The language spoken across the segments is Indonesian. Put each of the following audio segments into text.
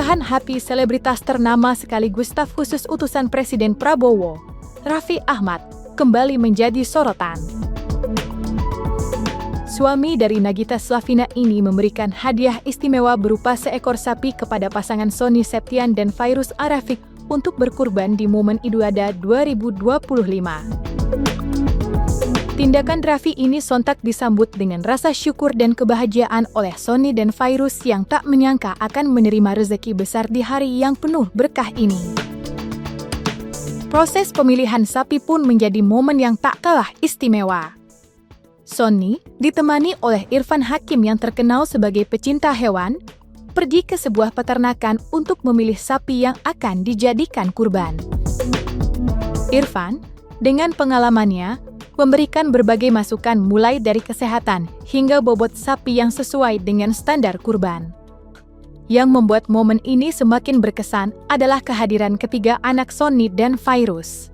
Unggahan happy selebritas ternama sekaligus staf khusus utusan Presiden Prabowo, Raffi Ahmad, kembali menjadi sorotan. Suami dari Nagita Slavina ini memberikan hadiah istimewa berupa seekor sapi kepada pasangan Sony Septian dan Fairuz Arafiq untuk berkurban di momen Idul Adha 2025. Tindakan Raffi ini sontak disambut dengan rasa syukur dan kebahagiaan oleh Sony dan Fairuz yang tak menyangka akan menerima rezeki besar di hari yang penuh berkah ini. Proses pemilihan sapi pun menjadi momen yang tak kalah istimewa. Sony, ditemani oleh Irfan Hakim yang terkenal sebagai pecinta hewan, pergi ke sebuah peternakan untuk memilih sapi yang akan dijadikan kurban. Irfan, dengan pengalamannya, memberikan berbagai masukan mulai dari kesehatan hingga bobot sapi yang sesuai dengan standar kurban. Yang membuat momen ini semakin berkesan adalah kehadiran ketiga anak Sony dan Fairuz.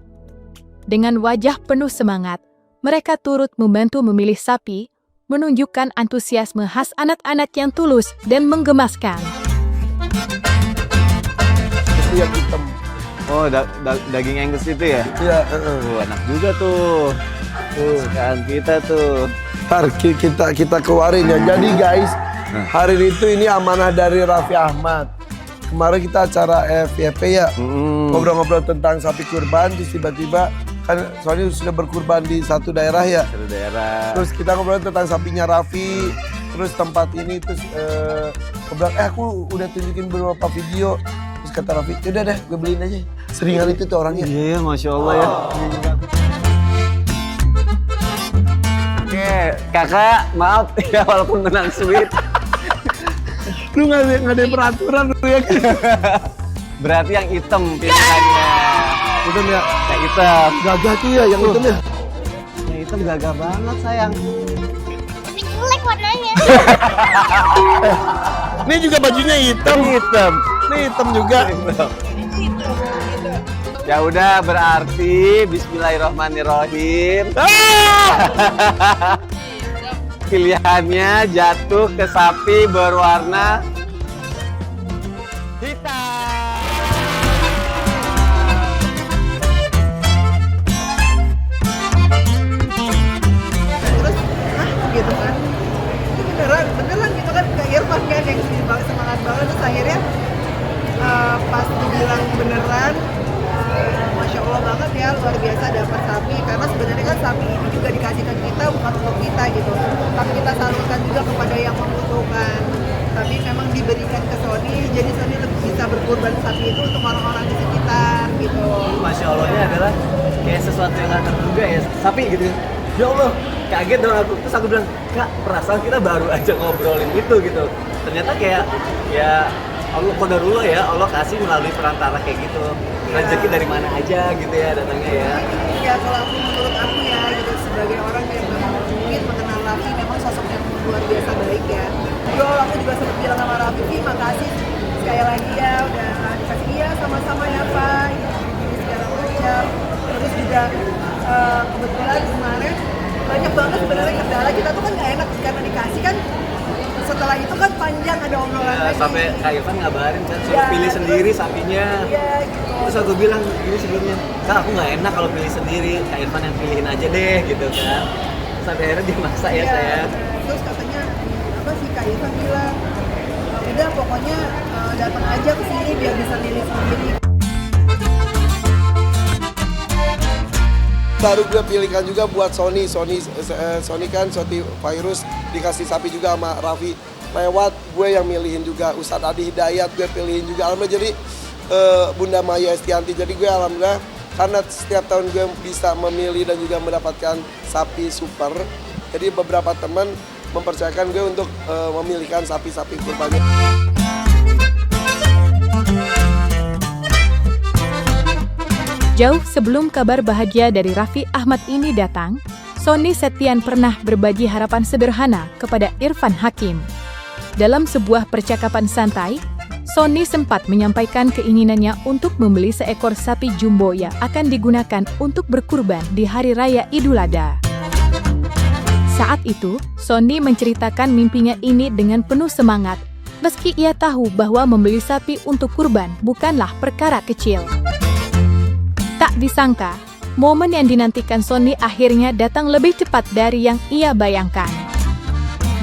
Dengan wajah penuh semangat, mereka turut membantu memilih sapi, menunjukkan antusiasme khas anak-anak yang tulus dan menggemaskan. Yang hitam. Oh, daging Angus itu ya? Iya. Enak juga tuh. Kesukaan kita tuh. Ntar kita keluarin ya. Jadi guys, hari itu ini amanah dari Raffi Ahmad. Kemarin kita acara FYP ya, ngobrol-ngobrol tentang sapi kurban, terus tiba-tiba kan soalnya sudah berkurban di satu daerah ya. Satu daerah. Terus kita ngobrol tentang sapinya Raffi, terus tempat ini, terus aku bilang, aku udah tunjukin beberapa video. Terus kata Raffi, yaudah deh gue beliin aja. Seringan itu tuh orangnya. Iya, Masya Allah ya. Oke, kakak maaf ya walaupun menang sweet. Lu nggak ada peraturan lu ya. Berarti yang hitam pilihannya. Hitam ya? Yang hitam. Gagah tuh ya yang hitam ya? Yang hitam gagah banget sayang. Tapi jelek warnanya. Ini juga bajunya hitam. Hitam. Ini hitam juga. Ya udah berarti Bismillahirrahmanirrahim. Pilihannya jatuh ke sapi berwarna hitam. Terus, gitu kan? Itu beneran gitu kan? Kayak Irfan kan yang semangat banget. Terus akhirnya pas dibilang beneran, Masya Allah banget ya, luar biasa dapat sapi. Karena sebenarnya kan sapi ini juga dikasihkan kita bukan untuk kita gitu, tapi kita salurkan juga kepada yang membutuhkan. Tapi memang diberikan ke Sony, jadi Sony lebih bisa berkurban sapi itu untuk orang-orang di sekitar gitu. Masya Allahnya adalah kayak sesuatu yang gak terduga ya, sapi gitu. Ya Allah, kaget dong aku. Terus aku bilang, Kak, perasaan kita baru aja ngobrolin itu gitu. Ternyata kayak, ya Allah qadarullah ya, Allah kasih melalui perantara kayak gitu. Rezeki dari mana aja gitu ya datangnya ya. Ya kalau menurut aku ya gitu, sebagai orang yang memang mungkin mengenal Raffi, memang sosok yang luar biasa baik ya. Bro, aku juga sempat bilang sama Raffi, makasih sekali lagi ya udah dikasih dia sama-sama ya Pak. Ini segala macam. Terus juga kebetulan kemarin banyak banget sebenarnya kendala kita tuh kan nggak enak karena dikasih kan. Setelah itu kan panjang ada obrolan lagi. Sampai Kak Irfan ngabarin kan, suruh pilih sendiri sapinya. Iya gitu. Terus aku bilang ini sebelumnya, Kak aku nggak enak kalau pilih sendiri, Kak Irfan yang pilihin aja deh gitu kan. Sampai akhirnya dimasak ya saya. Terus katanya apa sih Kak Irfan bilang, udah pokoknya datang aja ke sini biar bisa milih sendiri. Baru gue pilihkan juga buat Sony kan, Sony Fairuz dikasih sapi juga sama Raffi. Lewat gue yang milihin juga, Ustadz Adi Hidayat gue pilihin juga. Alhamdulillah jadi Bunda Maya Estianti. Jadi gue alhamdulillah karena setiap tahun gue bisa memilih dan juga mendapatkan sapi super. Jadi beberapa teman mempercayakan gue untuk memilihkan sapi-sapi kurbannya. Jauh sebelum kabar bahagia dari Raffi Ahmad ini datang, Sony Septian pernah berbagi harapan sederhana kepada Irfan Hakim. Dalam sebuah percakapan santai, Sony sempat menyampaikan keinginannya untuk membeli seekor sapi jumbo yang akan digunakan untuk berkurban di Hari Raya Idul Adha. Saat itu, Sony menceritakan mimpinya ini dengan penuh semangat, Meski ia tahu bahwa membeli sapi untuk kurban bukanlah perkara kecil. Tak disangka, momen yang dinantikan Sony akhirnya datang lebih cepat dari yang ia bayangkan.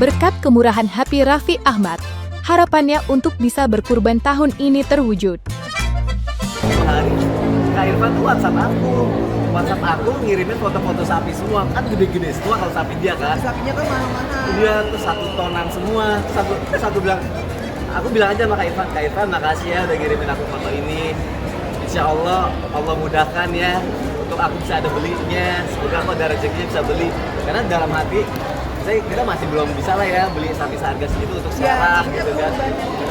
Berkat kemurahan hati Raffi Ahmad, harapannya untuk bisa berkurban tahun ini terwujud. Hari Kak Irfan tuh WhatsApp aku ngirimin foto-foto sapi semua, kan gede-gede semua kalau sapi dia kan. Sapinya kan mahal-mahal. Dia tuh 1 tonan semua. Terus aku bilang aja sama Kak Irfan makasih ya udah ngirimin aku foto ini. Insya Allah mudahkan ya untuk aku bisa ada belinya. Semoga aku ada rezekinya bisa beli. Karena dalam hati kita masih belum bisa lah ya beli sapi seharga segitu untuk syarah gitu kan.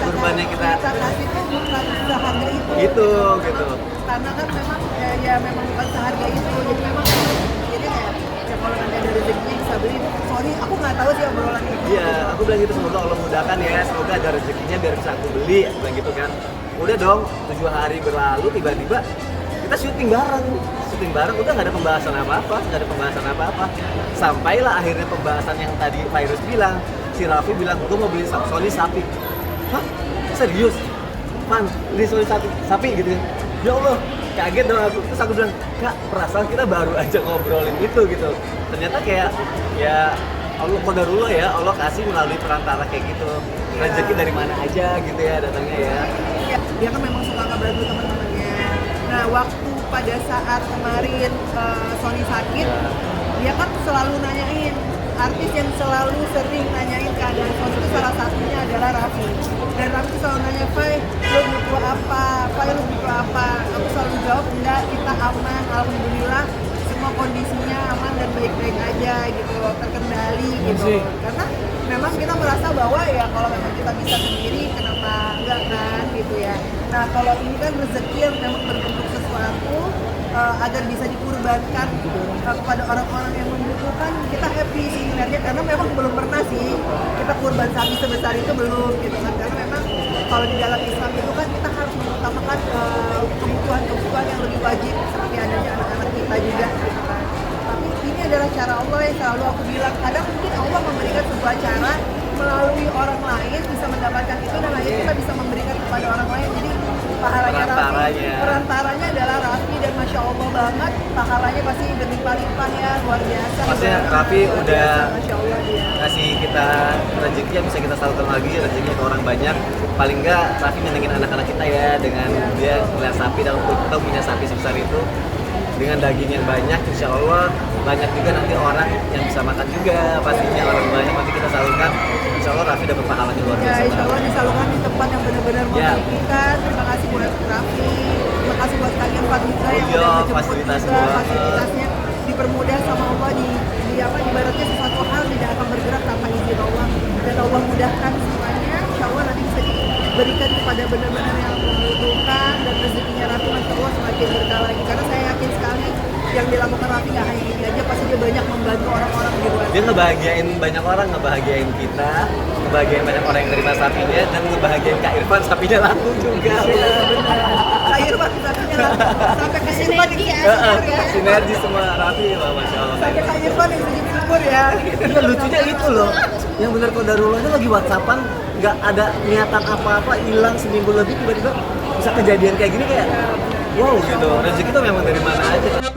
Kurbannya kita kasih tuh bukan seharga itu. gitu. Karena kan memang memang bukan seharga itu. Jadi memang jadi kayak kalau nanti ada rezeki bisa beli. Sorry, aku nggak tahu sih obrolan itu. Iya, aku bilang gitu, semoga Allah mudahkan ya, semoga ada rezekinya biar bisa aku beli, aku bilang gitu kan. Udah dong, 7 hari berlalu tiba-tiba kita syuting bareng, udah nggak ada pembahasan apa-apa. Sampailah akhirnya pembahasan yang tadi Virus bilang, si Raffi bilang, gue mau beli Sony sapi. Hah? Serius? Man, beli Sony sapi gitu kan? Ya Allah, kaget dong aku. Terus aku bilang, Kak, perasaan kita baru aja ngobrolin itu gitu. Ternyata kayak, ya Allah qadarullah ya, Allah kasih melalui perantara kayak gitu. Rezeki dari mana aja gitu ya datangnya ya. Dia kan memang suka ngebantu teman-temannya. Nah, waktu pada saat kemarin Sony sakit, dia kan selalu nanyain. Artis yang selalu sering nanyain keadaan Sony itu salah satunya adalah Raffi. Dan Raffi selalu nanya, Fai, lo butuh apa? Aku selalu jawab, enggak, kita aman, alhamdulillah. Semua kondisinya aman dan baik-baik aja gitu, terkendali gitu. Karena memang kita merasa bahwa ya kalau memang kita bisa sendiri, kenapa enggak kan gitu ya. Nah, kalau ini kan rezeki yang memang berbentuk sesuatu agar bisa dikurbankan kepada orang-orang yang membutuhkan, kita happy sih sebenarnya, karena memang belum pernah sih kita kurban sapi sebesar itu, belum gitu kan. Karena memang kalau di dalam Islam itu kan kita harus mengutamakan kebutuhan yang lebih wajib seperti adanya anak-anak kita juga gitu kan. Tapi ini adalah cara Allah yang selalu aku bilang, kadang mungkin Allah memberikan sebuah cara melalui orang lain bisa mendapatkan itu, dan akhirnya kita bisa memberikan kepada orang lain. Jadi pahalanya Raffi, perantaranya adalah Raffi, dan Masya Allah banget, pahalanya pasti berlimpah-limpah ya, luar biasa. Maksudnya Raffi udah Masya Allah dia ngasih kita rezekinya, bisa kita salurkan lagi rezekinya ke orang banyak. Paling enggak Raffi nyenengin anak-anak kita ya dengan dia melihat sapi, dan kita punya sapi sebesar itu dengan daging yang banyak, insya Allah banyak juga nanti orang yang bisa makan juga, pastinya orang banyak nanti kita salurkan, insya Allah Raffi dapat pahalanya luar biasa. Ya, insya Allah disalurkan di tempat yang benar-benar membutuhkan. Terima kasih buat Raffi, terima kasih buat kalian Fadlizah yang udah menjemput juga, fasilitasnya dipermudah sama Allah, ibaratnya sesuatu hal tidak akan bergerak tanpa izin Allah, dan Allah mudahkan semuanya. Insya Allah nanti bisa diberikan kepada benar-benar yang membutuhkan, dan rezekinya Raffi Masya Allah semakin berkah lagi, karena saya yakin sekali yang dilakukan Raffi nggak hanya ini aja, pasti dia banyak membantu orang-orang di luar. Dia ngebahagiain banyak orang, ngebahagiain kita, ngebahagiain banyak orang yang terima sapinya, dan ngebahagiain Kak Irfan sapinya laku juga. Iya benar. Kak Irfan sapinya laku, sampai Kak Irfan ya. Sinergi semua Raffi, Masya Allah. Sampai Kak Irfan yang sujud syukur ya. Iya, lucunya itu loh, yang benar qadarullah itu lagi WhatsAppan, nggak ada niatan apa-apa, hilang seminggu lebih, tiba-tiba bisa kejadian kayak gini, kayak wow gitu, rezeki itu memang dari mana aja.